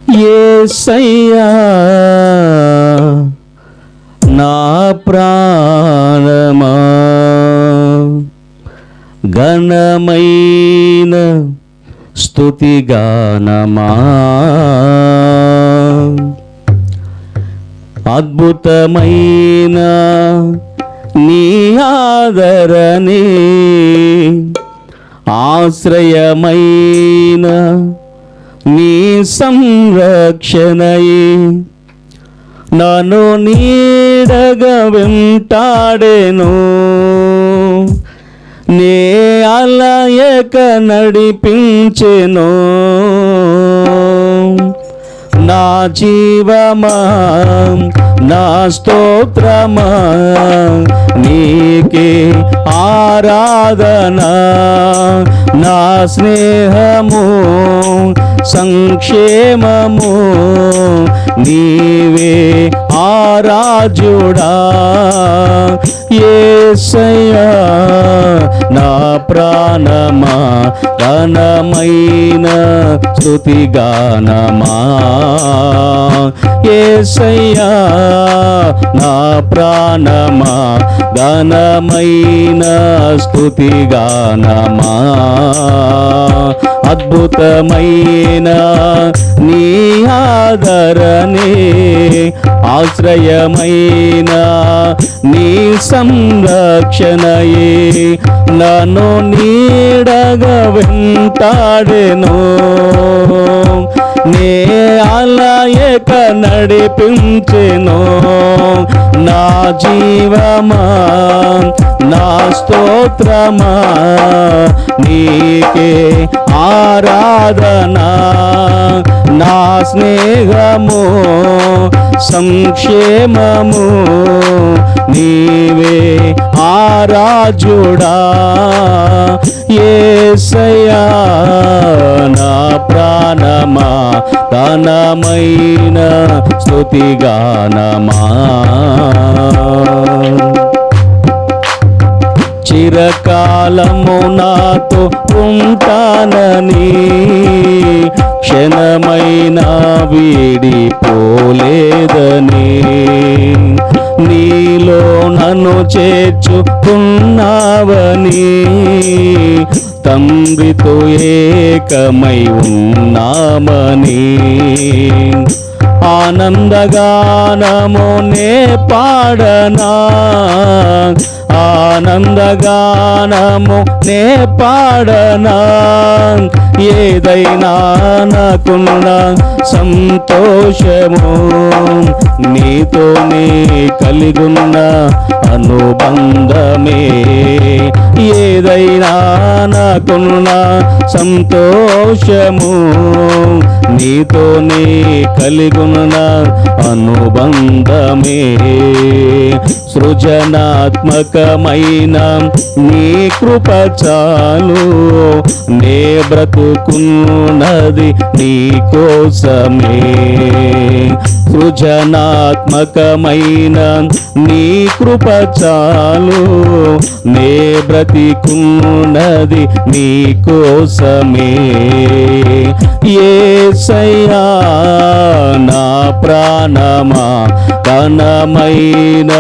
యేసయ్యా నా ప్రాణమా ఘనమైన స్తుతిగానమా అద్భుతమైన నీ ఆదరణే ఆశ్రయమైన నీ సంరక్షణయే నన్ను నీడగా వెంటాడెను నే అలయక నడిపించెను నా జీవమా నా స్తోత్రమా నీకే ఆరాధన నా స్నేహము సంక్షేమము నీవే ఆరాధ్యుడా యేసయ్యా నా ప్రాణమా ఘనమైన స్తుతిగానమా యేసయ్యా నా ప్రాణమా ఘనమైన స్తుతిగానమా అద్భుతమైన నీ ఆదరణే ఆశ్రయమైన నీ సంరక్షణయే నన్ను నీడగా వెంటాడెను నే అలయక నడిపించెను నా జీవమా నా స్తోత్రమా నీకే ఆరాధన నా స్నేహము సంక్షేమము నీవే ఆరాధ్యుడా యేసయ్యా నా ప్రాణమా ఘనమైన స్తుతిగానమా చిరకాలము నాతో ఉంటానని క్షణమైన వీడిపోలేదని నీలో నన్ను చేర్చుకున్నావని తండ్రితో ఏకమై ఉన్నామని ఆనందగానము నే పాడనా ఆనందగానము నే పాడనా ఏదైనా నాకున్న సంతోషము నీతోనే కలిగున్న అనుబంధమే ఏదైనా నాకున్న సంతోషము నీతోనే కలిగున్న అనుబంధమే సృజనాత్మకమైన నీ కృప చాలు నే బ్రతుకున్నది నీ కోసమే సృజనాత్మకమైన నీ కృప చాలు నే బ్రతికున్నది నీ కోసమే యేసయ్యా నా ప్రాణమా ఘనమైన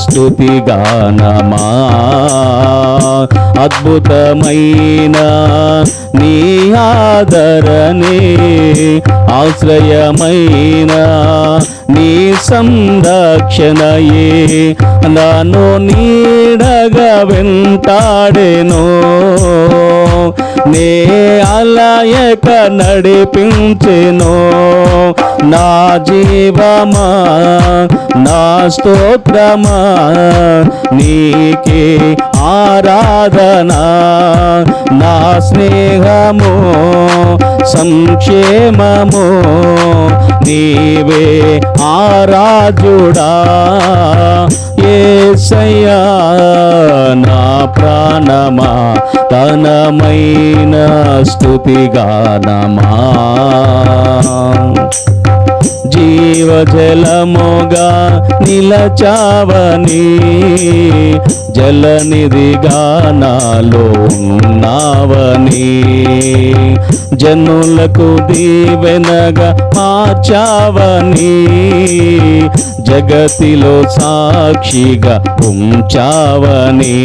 స్తుతిగానమా అద్భుతమైన నీ ఆదరణే ఆశ్రయమైన నీ సంరక్షణయే నన్ను నీడగా వెంటాడెను నే అలయక నడిపించెను నా జీవమా నా స్తోత్రమా నీకే ఆరాధన నా స్నేహము సంక్షేమము నీవే ఆరాధ్యుడా యేసయ్యా నా ప్రాణమా ఘనమైన స్తుతిగానమా జీవ జలముగా నిలచావని జలనిధిగా నాలో ఉన్నావని జనులకు దీవెనగా మార్చావని జగతిలో సాక్షిగా ఉంచావని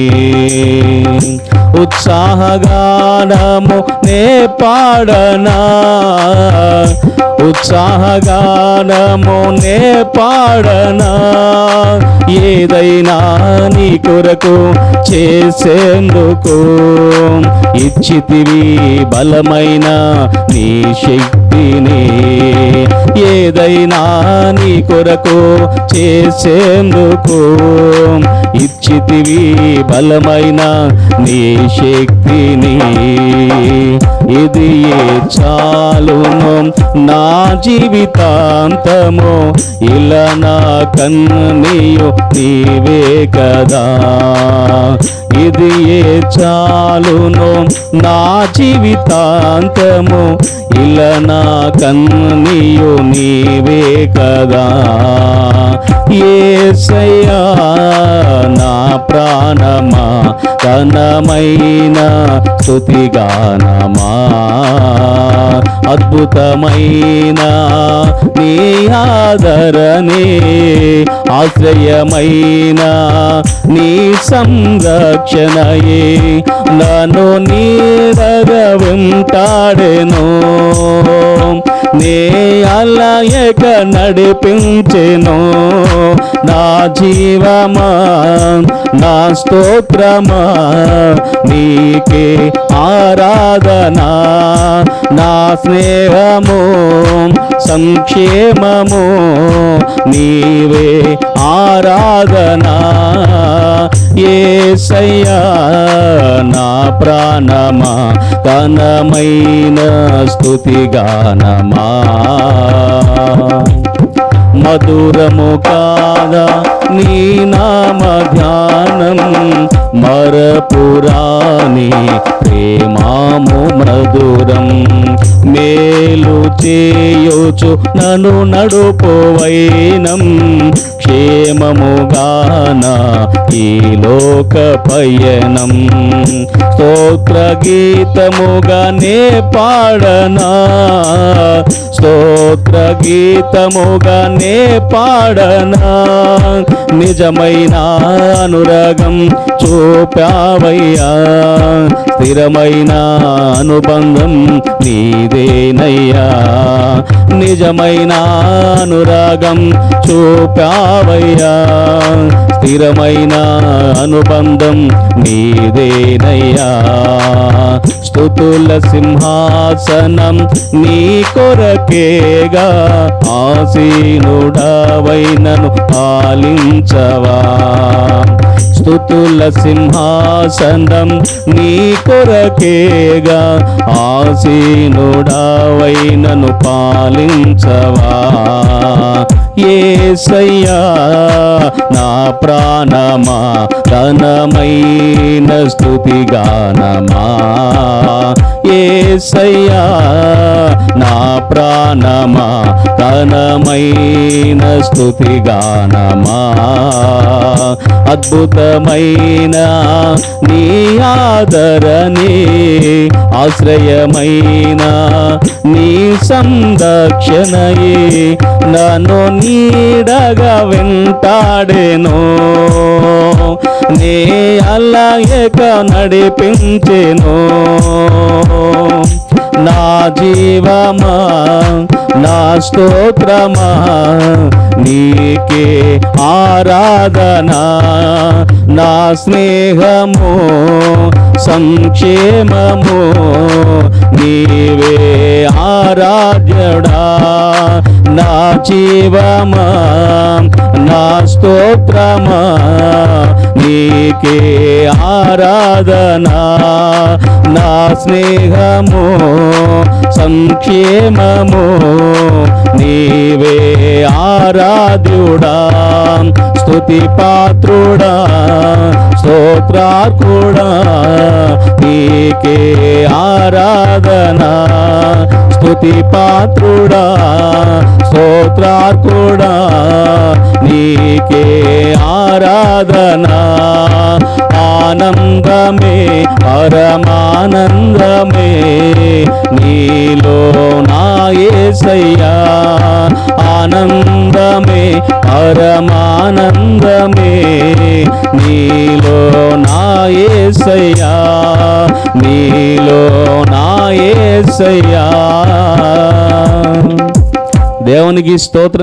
ఉత్సాహగానము నే పాడనా ఉత్సాహగానము నే పాడనా ఏదైనా నీ కొరకు చేసేందుకు ఇచ్చితివి బలమైన నీ శక్తిని ఏదైనా నీ కొరకు చేసేందుకు ఇచ్చితివి బలమైన నీ శక్తిని ఇది చాలును నా జీవితాంతము ఇలా నా కన్నీయు నీవే కదా ఇది చాలును నా జీవితాంతము ఇలా నా కన్నీయు నీవే కదా యేసయ్యా నా ప్రాణమా ఘనమైన స్తుతిగానమా అద్భుతమైన నీ ఆదరణే ఆశ్రయమైన నీ సంరక్షణయే నన్ను నీడగా వెంటాడెను నే అలయక నడిపించెను నా జీవమా నా స్తోత్రమా నీకే ఆరాధనా నా స్నేహము సంక్షేమము నీవే ఆరాధనా యేసయ్యా నా ప్రాణమా ఘనమైన స్తుతిగానమా మధురము కాదా నీ నామ ధ్యానం మరపురాని ప్రేమాము మధురం మేలు చేయుచు నన్ను నడుపోవైనం క్షేమముగాన ఈ లోక పయనం స్తోత్ర గీతముగానే పాడనా స్తోత్ర గీతముగానే పాడనా నిజమైన అనురాగం చూపావయ్యా స్థిరమైన అనుబంధం నీదేనయ్యా నిజమైన అనురాగం చూపావయ్యా స్థిరమైన అనుబంధం నీదేనయ్యా స్తుతుల సింహాసనం నీ కొరకేగా ఆసీనుడవైనను పాలించవా స్తుతుల సింహాసనం నీ కొరకేగా ఆసీనుడవైనను పాలించవా యేసయ్యా నా ప్రాణమా ఘనమైన స్తుతిగానమా యేసయ్యా నా ప్రాణమా ఘనమైన స్తుతిగానమా అద్భుతమైన నీ ఆదరణే ఆశ్రయమైన నీ సంరక్షణయే నన్ను నీడగా వెంటాడెను నే అలయక నడిపించెను నా జీవమా నా స్తోత్రమా నీకే ఆరాధనా నా స్నేహము సంక్షేమము నీవే ఆరాధ్యుడా నా జీవమా నా స్తోత్రమా నీకే ఆరాధనా నా స్నేహము సంక్షేమము నీవే ఆరాధ్యుడా స్తుతి పాత్రుడా స్తోత్రార్కుడా నీకే ఆరాధనా స్తుతి పాత్రుడా స్తోత్రార్కుడా నీకే ఆరాధన. ఆనందమే పరమానందమే నీలో నా యేసయ్యా. ఆనందమే పరమానందమే నీలో నా యేసయ్యా. నీలో నా యేసయ్యా. దేవునికి స్తోత్రం.